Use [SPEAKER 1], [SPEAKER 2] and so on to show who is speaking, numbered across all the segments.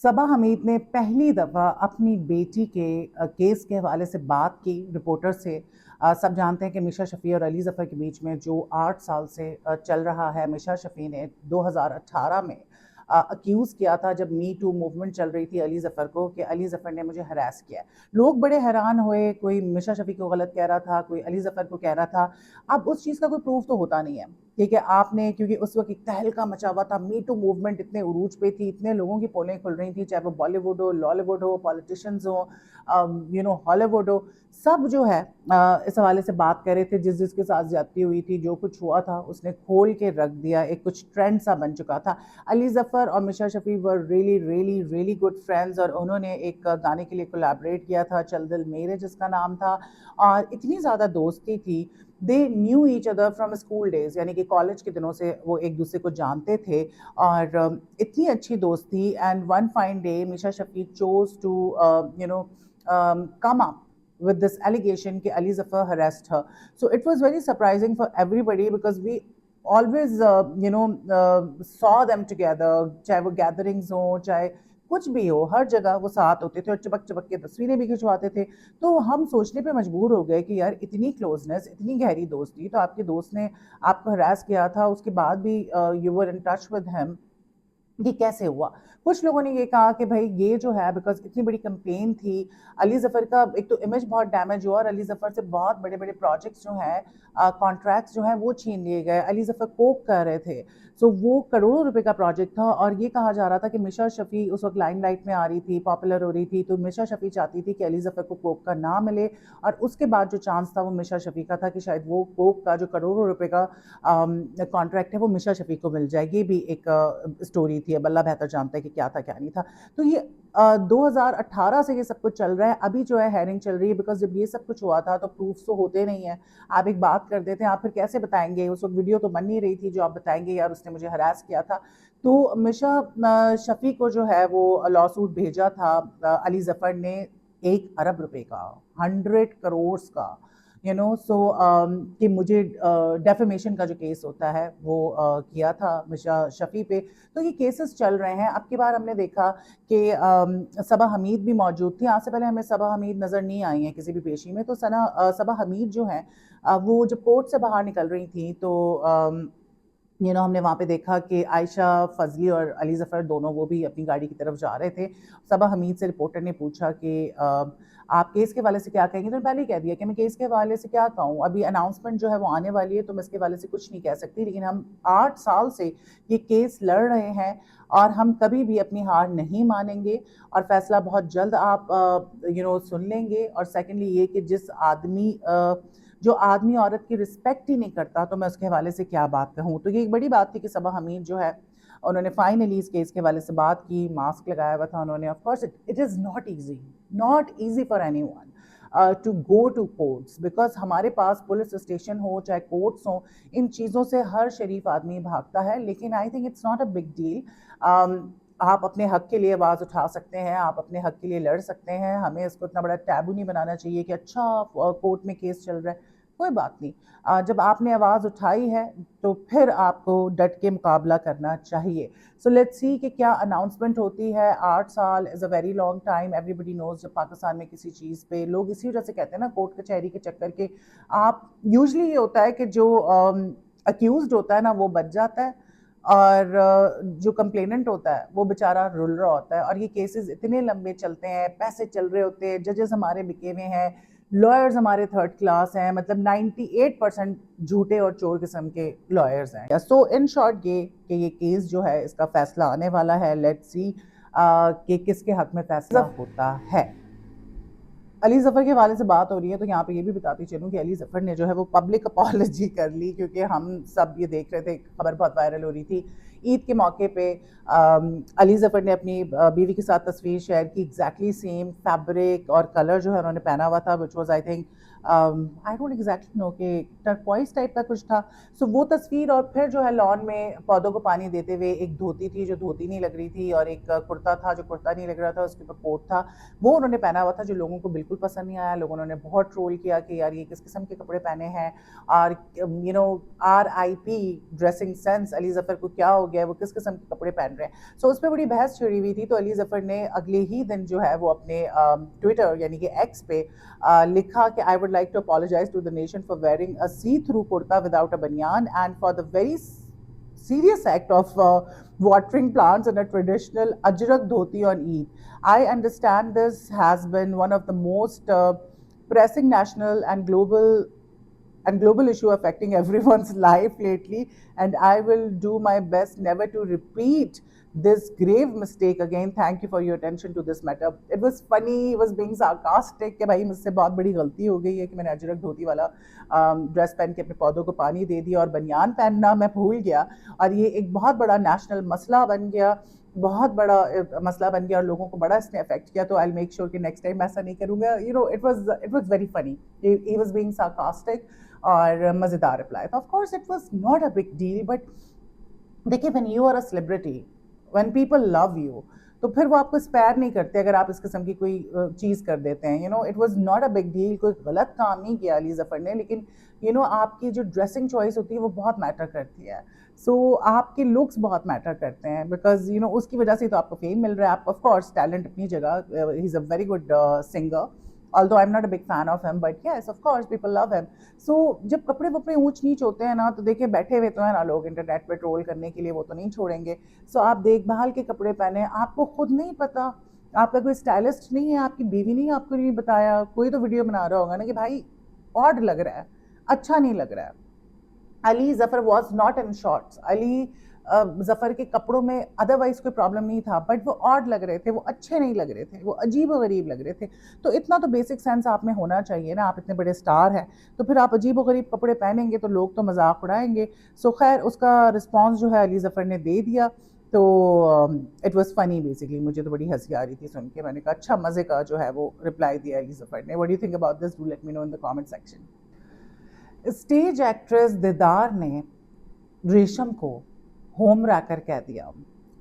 [SPEAKER 1] सबा हमीद ने पहली दफ़ा अपनी बेटी के केस के हवाले से बात की रिपोर्टर से। सब जानते हैं कि मिशा शफ़ी और अली ज़फ़र के बीच में जो 8 साल से चल रहा है। मिशा शफ़ी ने 2018 में अक्यूज़ किया था, जब मी टू मूवमेंट चल रही थी, अली ज़फ़र को, कि अली ज़फ़र ने मुझे हरास किया है। लोग बड़े हैरान हुए, कोई मिशा शफ़ी को गलत कह रहा था, कोई अली ज़फ़र को कह रहा था। अब उस चीज़ का कोई प्रूफ तो होता नहीं है, ठीक है। आपने, क्योंकि उस वक्त एक तहलका मचा हुआ था, मी टू मूवमेंट इतने उरूज पे थी, इतने लोगों की पोलें खुल रही थी, चाहे वो बॉलीवुड हो, लॉलीवुड हो, पॉलिटिशियंस हो, हॉलीवुड हो, सब जो है इस हवाले से बात कर रहे थे। जिसके साथ ज्यादती हुई थी, जो कुछ हुआ था, उसने खोल के रख दिया। एक कुछ ट्रेंड सा बन चुका था। अली ज़फ़र और Misha Shafi were really really really good friends, और उन्होंने एक गाने के लिए कोलैबोरेट किया था, चल दिल मेरे जिसका नाम था। और इतनी ज़्यादा दोस्ती थी, they knew each other from school days, यानी कि कॉलेज के दिनों से वो एक दूसरे को जानते थे। और इतनी अच्छी दोस्ती। And one fine day Misha Shafi chose to come up with this allegation कि Ali Zafar harassed her. So it was very surprising for everybody because we always saw them together, चाहे वो gatherings हो, चाहे कुछ भी हो, हर जगह वो साथ होते थे और चिपक चिपक के तस्वीरें भी खिंचवाते थे। तो हम सोचने पे मजबूर हो गए कि यार, इतनी क्लोजनेस, इतनी गहरी दोस्ती, तो आपके दोस्त ने आपको हरास किया था, उसके बाद भी you were in touch with him, ये कैसे हुआ? कुछ लोगों ने ये कहा कि भाई ये जो है, बिकॉज इतनी बड़ी कंपेन थी, अली ज़फ़र का एक तो इमेज बहुत डैमेज हुआ, और अली ज़फ़र से बहुत बड़े बड़े प्रोजेक्ट्स जो हैं, कॉन्ट्रैक्ट्स जो हैं, वो छीन लिए गए। अली ज़फ़र कोक कर रहे थे, सो वो करोड़ों रुपए का प्रोजेक्ट था, और ये कहा जा रहा था कि मिशा शफ़ी उस वक्त लाइमलाइट में आ रही थी, पॉपुलर हो रही थी, तो मिशा शफ़ी चाहती थी कि अली ज़फ़र को कोक का ना मिले, और उसके बाद जो चांस था वो मिशा शफ़ी का था कि शायद वो कोक का जो करोड़ों रुपए का कॉन्ट्रैक्ट है वो मिशा शफ़ी को मिल जाए। ये भी एक स्टोरी थी। अब अल्लाह बेहतर जानता है कि क्या था क्या नहीं था। तो ये 2018 से ये सब कुछ चल रहा है। अभी जो है हेयरिंग चल रही है, बिकॉज जब ये सब कुछ हुआ था तो प्रूफ तो होते नहीं है। आप एक बात कर देते हैं, आप फिर कैसे बताएंगे? उस वक्त वीडियो तो बन नहीं रही थी जो आप बताएंगे यार उसने मुझे हरास किया था। तो मिशा शफी को जो है वो लॉ सूट भेजा था अली ज़फ़र ने, 1 अरब रुपए का, 100 करोड़ का, सो कि मुझे डेफेमेशन का जो केस होता है वो किया था मिशा शफ़ी पे। तो ये केसेस चल रहे हैं। अब की बार हमने देखा कि सबा हमीद भी मौजूद थी। आज से पहले हमें सबा हमीद नज़र नहीं आई हैं किसी भी पेशी में। तो सबा हमीद जो है, वो जब कोर्ट से बाहर निकल रही थी, तो हमने वहाँ पे देखा कि आयशा फजली और अली ज़फ़र दोनों, वो भी अपनी गाड़ी की तरफ जा रहे थे। सबा हमीद से रिपोर्टर ने पूछा कि आप केस के हवाले से क्या कहेंगे? तो पहले ही कह दिया कि मैं केस के हवाले से क्या कहूँ, अभी अनाउंसमेंट जो है वो आने वाली है, तो मैं इसके हवाले से कुछ नहीं कह सकती। लेकिन हम 8 साल से ये केस लड़ रहे हैं, और हम कभी भी अपनी हार नहीं मानेंगे, और फैसला बहुत जल्द आप सुन लेंगे। और सेकेंडली ये कि जो आदमी औरत की रिस्पेक्ट ही नहीं करता, तो मैं उसके हवाले से क्या बात कहूँ। तो ये एक बड़ी बात थी कि सबा हमीद जो है, उन्होंने फाइनली इस केस के हवाले से बात की, मास्क लगाया हुआ था उन्होंने। Of course it is not easy for anyone to go to courts, because हमारे पास पुलिस स्टेशन हो चाहे कोर्ट्स हो, इन चीज़ों से हर शरीफ आदमी भागता है। लेकिन I think it's not a big deal. आप अपने हक के लिए आवाज़ उठा सकते हैं, आप अपने हक के लिए लड़ सकते हैं। हमें इसको इतना बड़ा टैबू नहीं बनाना चाहिए कि अच्छा कोर्ट में केस चल रहा है। कोई बात नहीं, जब आपने आवाज़ उठाई है तो फिर आपको डट के मुकाबला करना चाहिए। सो लेट्स सी कि क्या अनाउंसमेंट होती है। 8 साल is a very long time. Everybody knows, जब पाकिस्तान में किसी चीज़ पे लोग इसी वजह से कहते हैं ना, कोर्ट कचहरी के चक्कर के, आप यूजली ये होता है कि जो अक्यूज्ड होता है ना वो बच जाता है, और जो कंप्लेनेंट होता है वो बेचारा रुल रहा होता है। और ये केसेस इतने लंबे चलते हैं, पैसे चल रहे होते हैं, जजेस हमारे बिके हुए हैं, लॉयर्स हमारे थर्ड क्लास हैं, मतलब 98% झूठे और चोर किस्म के लॉयर्स हैं। सो इन शॉर्ट ये कि ये केस जो है, इसका फैसला आने वाला है। लेट्स सी कि किसके हक में फैसला होता है। अली ज़फ़र के हवाले से बात हो रही है, तो यहाँ पे ये भी बताती चलूँ कि अली ज़फ़र ने जो है वो पब्लिक अपॉलजी कर ली, क्योंकि हम सब ये देख रहे थे, खबर बहुत वायरल हो रही थी। ईद के मौके पे अली ज़फ़र ने अपनी बीवी के साथ तस्वीर शेयर की, एग्जैक्टली सेम फैब्रिक और कलर जो है उन्होंने पहना हुआ था, which was I think I don't exactly know कि टर्क्वाइज टाइप का कुछ था। सो वो तस्वीर, और फिर जो है लॉन में पौधों को पानी देते हुए, एक धोती थी जो धोती नहीं लग रही थी, और एक कुर्ता था जो कुर्ता नहीं लग रहा था, उसके ऊपर कोट था, वो उन्होंने पहना हुआ था, जो लोगों को बिल्कुल पसंद नहीं आया। लोगों ने बहुत ट्रोल किया कि यार ये किस किस्म के कपड़े पहने हैं, और RIP dressing sense, Ali Zafar को क्या हो गया है, वो किस किस्म के कपड़े पहन रहे हैं. सो उस पर बड़ी बहस छिड़ी हुई थी. तो अली ज़फ़र ने अगले ही दिन जो है वो अपने ट्विटर यानी कि एक्स पे लिखा कि I would like to apologise to the nation for wearing a see through kurta without a baniyan and for the very serious act of watering plants in a traditional ajrak dhoti on Eid. I understand this has been one of the most pressing national and global issue affecting everyone's life lately, and I will do my best never to repeat this grave mistake again. Thank you for your attention to this matter. It was funny, it was being sarcastic कि भाई मुझसे बहुत बड़ी गलती हो गई है कि मैंने अजरक धोती वाला ड्रेस पहन के अपने पौधों को पानी दे दिया और बनियान पहनना मैं भूल गया, और ये एक बहुत बड़ा नेशनल मसला बन गया, बहुत बड़ा मसला बन गया और लोगों को बड़ा इसने अफेक्ट किया. तो आई मेक श्योर कि नेक्स्ट टाइम ऐसा नहीं करूँगा. You know it was very funny, he was being sarcastic और मज़ेदार रिप्लाई था. Of course it was not a big deal, but देखिए when you are a celebrity, when people love you, तो फिर वो आपको स्पेयर नहीं करते अगर आप इस किस्म की कोई चीज़ कर देते हैं. You know it was not a big deal, कोई गलत काम नहीं किया अली ज़फ़र ने, लेकिन यू नो आपकी जो ड्रेसिंग चॉइस होती है वो बहुत मैटर करती है. सो आपके लुक्स बहुत मैटर करते हैं, बिकॉज यू नो उसकी वजह से तो आपको फेम मिल रहा है. आप ऑफ कोर्स टैलेंट अपनी जगह, he is a very good singer, although I'm not a big fan of him, but yes, of course, people love him. So जब कपड़े वपड़े ऊंच नीच होते हैं ना, तो देखिए बैठे हुए तो हैं ना लोग इंटरनेट पे ट्रोल करने के लिए, वो तो नहीं छोड़ेंगे. सो आप देखभाल के कपड़े पहने, आपको खुद नहीं पता, आपका कोई स्टाइलिस्ट नहीं है, आपकी बीवी ने आपको नहीं बताया, कोई तो वीडियो बना रहा होगा ना कि भाई ऑड लग रहा है, अच्छा नहीं लग रहा है. Ali Zafar was not in shorts. Ali Zafar के कपड़ों में अदरवाइज कोई प्रॉब्लम नहीं था, बट वो ऑड लग रहे थे, वो अच्छे नहीं लग रहे थे, वो अजीब व गरीब लग रहे थे. तो इतना तो बेसिक सेंस आप में होना चाहिए ना, आप इतने बड़े स्टार हैं, तो फिर आप अजीब व गरीब कपड़े पहनेंगे तो लोग तो मजाक उड़ाएंगे. सो खैर उसका रिस्पॉन्स जो है अली ज़फ़र ने दे दिया. तो इट वॉज़ फ़नी बेसिकली. मुझे तो बड़ी हंसी आ रही थी सुन के. मैंने कहा अच्छा मज़े का जो है वो रिप्लाई दिया अली ज़फ़र ने. What do you think about this? Do let me know in the comment section. Stage actress दीदार ने रेशम को होम रैकर कह दिया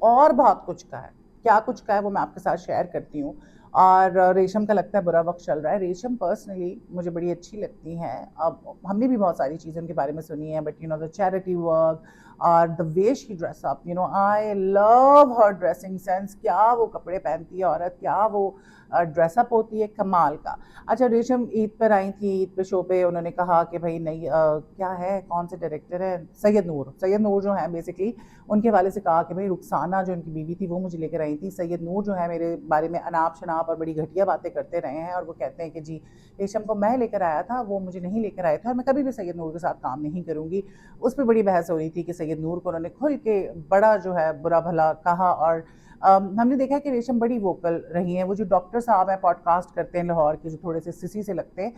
[SPEAKER 1] और बहुत कुछ कहा है. क्या कुछ कहा है वो मैं आपके साथ शेयर करती हूँ. और रेशम का लगता है बुरा वक्त चल रहा है. रेशम पर्सनली मुझे बड़ी अच्छी लगती हैं. अब हमने भी बहुत सारी चीज़ें उनके बारे में सुनी है, but you know the charity work और the way she dress up, you know I love her dressing sense. क्या वो कपड़े पहनती है औरत, क्या वो ड्रेसअप होती है, कमाल का. अच्छा रेशम ईद पर आई थी, ईद पे शो पे उन्होंने कहा कि भाई नहीं क्या है, कौन से डायरेक्टर है, सैयद नूर जो है बेसिकली उनके वाले से कहा कि भाई रुखसाना जो उनकी बीवी थी वो मुझे लेकर आई थी. सैयद नूर जो है मेरे बारे में अनाप शनाप और बड़ी घटिया बातें करते रहे हैं, और वो कहते हैं कि जी रेशम को मैं लेकर आया था, वो मुझे नहीं लेकर आए थे, और मैं कभी भी सैयद नूर के साथ काम नहीं करूँगी. उस पर बड़ी बहस हो रही थी कि सैयद नूर को उन्होंने खुल के बड़ा जो है बुरा भला कहा. और हमने देखा कि रेशम बड़ी वोकल रही हैं. वो जो डॉक्टर साहब हैं पॉडकास्ट करते हैं लाहौर के, जो थोड़े से सिसी से लगते हैं,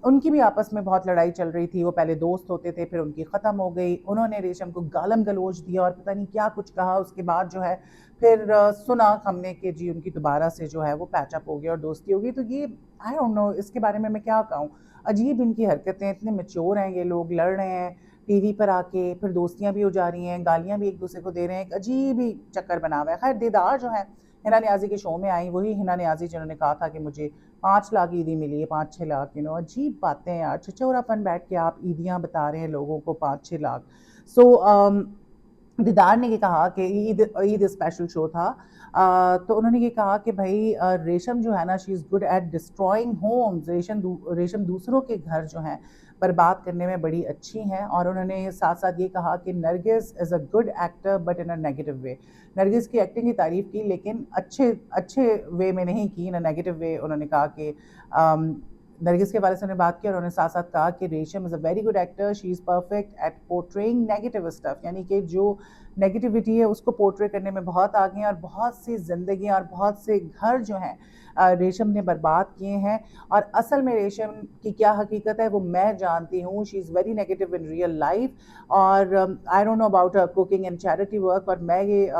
[SPEAKER 1] उनकी भी आपस में बहुत लड़ाई चल रही थी. वो पहले दोस्त होते थे, फिर उनकी ख़त्म हो गई. उन्होंने रेशम को गालम गलोच दिया और पता नहीं क्या कुछ कहा. उसके बाद जो है फिर सुना हमने कि जी उनकी दोबारा से जो है वो पैचअप हो गया और दोस्ती हो गई. तो ये आई डोंट नो इसके बारे में मैं क्या कहूँ. अजीब इनकी हरकतें, इतने मैच्योर हैं ये लोग, लड़ रहे हैं टीवी पर आके, फिर दोस्तियां भी हो जा रही हैं, गालियां भी एक दूसरे को दे रहे हैं. एक अजीब ही चक्कर बना हुआ है. खैर दीदार जो है हिना नियाज़ी के शो में आई, वही हिना नियाज़ी जिन्होंने कहा था कि मुझे 5 लाख ईदी मिली है, 5-6 लाख. यू नो अजीब बातें हैं यार, चचौरापन बैठ के आप ईदियाँ बता रहे हैं लोगों को 5-6 लाख. सो दीदार ने ये कहा कि ईद ईद स्पेशल शो था. तो उन्होंने ये कहा कि भाई रेशम जो है ना she is good at destroying homes. Resham दूसरों के घर जो हैं बर्बाद करने में बड़ी अच्छी हैं. और उन्होंने साथ साथ ये कहा कि Nargis is a good actor but in a negative way. Nargis की एक्टिंग की तारीफ़ की, लेकिन अच्छे अच्छे वे में नहीं की, इन अ नेगेटिव वे. उन्होंने कहा कि नरगिस के बारे से उन्होंने बात की, और उन्होंने साथ साथ कहा कि रेशम is a very good actor, she is perfect eight portraying negative stuff. यानी कि जो नेगेटिविटी है उसको पोर्ट्रे करने में बहुत आगे हैं, और बहुत सी ज़िंदगियाँ और बहुत से घर जो हैं रेशम ने बर्बाद किए हैं. और असल में रेशम की क्या हकीकत है वो मैं जानती हूँ. She is very negative in real life. और I don't know about cooking and charity work. और मैं ये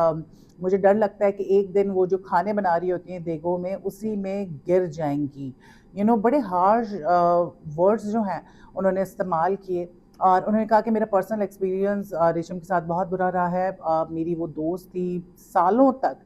[SPEAKER 1] मुझे डर लगता है कि एक दिन वो जो खाने बना रही होती हैं देगों में, उसी में गिर जाएंगी. यू नो बड़े हार्श वर्ड्स जो हैं उन्होंने इस्तेमाल किए. और उन्होंने कहा कि मेरा पर्सनल एक्सपीरियंस रेशम के साथ बहुत बुरा रहा है. मेरी वो दोस्त थी सालों तक,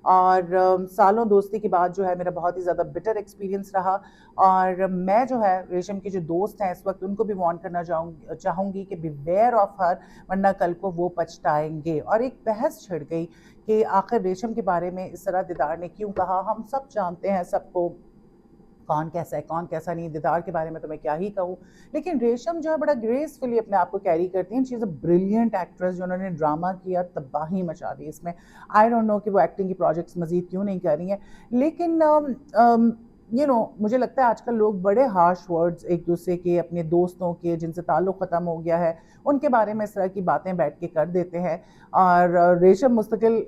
[SPEAKER 1] اور سالوں دوستی کے بعد جو ہے میرا بہت ہی زیادہ بٹر ایکسپیرینس رہا، اور میں جو ہے ریشم کے جو دوست ہیں اس وقت ان کو بھی وارن کرنا چاہوں گی کہ بیویئر آف ہر، ورنہ کل کو وہ پچھتائیں گے۔ اور ایک بحث چھڑ گئی کہ آخر ریشم کے بارے میں اس طرح دیدار نے کیوں کہا۔ ہم سب جانتے ہیں، سب کو کون کیسا ہے کون کیسا نہیں، دیدار کے بارے میں تو میں کیا ہی کہوں، لیکن ریشم جو ہے بڑا گریسفلی اپنے آپ کو کیری کرتی ہیں۔ شی از اے بریلینٹ ایکٹریس، جو انہوں نے ڈرامہ کیا تباہی مچا دی اس میں۔ آئی ڈونٹ نو کہ وہ ایکٹنگ کی پروجیکٹس مزید کیوں نہیں کر رہی ہیں، لیکن مجھے لگتا ہے آج کل لوگ بڑے ہارش ورڈز ایک دوسرے کے، اپنے دوستوں کے جن سے تعلق ختم ہو گیا ہے ان کے بارے میں اس طرح کی باتیں بیٹھ کے کر دیتے ہیں، اور ریشم مستقل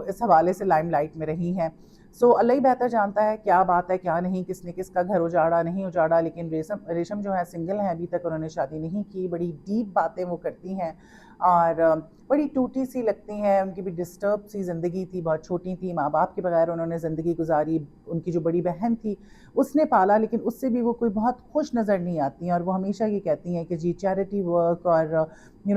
[SPEAKER 1] اس حوالے سے لائم لائٹ میں رہی ہیں۔ سو اللہ ہی بہتر جانتا ہے کیا بات ہے کیا نہیں، کس نے کس کا گھر اجاڑا نہیں اجاڑا، لیکن ریشم جو ہے سنگل ہیں، ابھی تک انہوں نے شادی نہیں کی۔ بڑی ڈیپ باتیں وہ کرتی ہیں اور بڑی ٹوٹی سی لگتی ہیں، ان کی بھی ڈسٹرب سی زندگی تھی، بہت چھوٹی تھی، ماں باپ کے بغیر انہوں نے زندگی گزاری، ان کی جو بڑی بہن تھی اس نے پالا، لیکن اس سے بھی وہ کوئی بہت خوش نظر نہیں آتی ہیں، اور وہ ہمیشہ یہ کہتی ہیں کہ جی چیریٹی ورک اور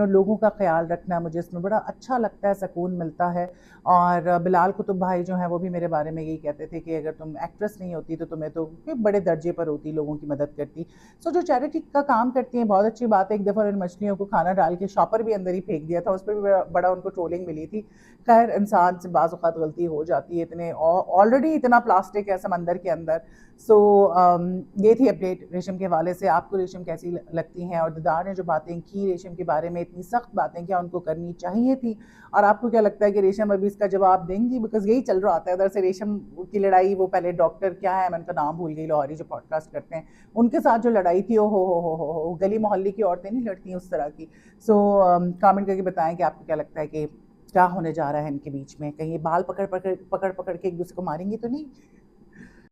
[SPEAKER 1] لوگوں کا خیال رکھنا مجھے اس میں بڑا اچھا لگتا ہے، سکون ملتا ہے۔ اور بلال قطب بھائی جو ہیں وہ بھی میرے بارے میں یہی کہتے تھے کہ اگر تم ایکٹریس نہیں ہوتی تو تمہیں تو بڑے درجے پر ہوتی، لوگوں کی مدد کرتی۔ سو جو چیریٹی کا کام کرتی ہیں بہت اچھی بات ہے۔ ایک دفعہ ان مچھلیوں کو کھانا ڈال کے شاپر بھی اندر ہی پھینک دیا تھا، اس پہ بھی بڑا ان کو ٹرولنگ ملی تھی۔ خیر انسان سے بعض اوقات غلطی ہو جاتی ہے، اتنے آلریڈی اتنا پلاسٹک ہے سمندر کے اندر۔ سو یہ تھی اپڈیٹ ریشم کے حوالے سے۔ آپ کو ریشم کیسی لگتی ہیں، اور دیدار نے جو باتیں کی ریشم کے بارے میں، اتنی سخت باتیں، کیا ان کو کرنی چاہیے تھی؟ اور آپ کو کیا لگتا ہے کہ ریشم ابھی اس کا جواب دیں گی؟ بیکاز یہی چل رہا ہوتا ہے ادھر سے ریشم کی لڑائی، وہ پہلے ڈاکٹر کیا ہے میں ان کا نام بھول گئی، لاہوری جو پوڈ کاسٹ کرتے ہیں، ان کے ساتھ جو لڑائی تھی، او ہو گلی محلے کی عورتیں نہیں لڑتی اس طرح کی۔ سو کامنٹ کر کے بتائیں کہ آپ کو کیا لگتا ہے کہ کیا ہونے جا رہا ہے ان کے بیچ میں، کہیں یہ بال پکڑ پکڑ کے ایک دوسرے کو ماریں گی تو نہیں؟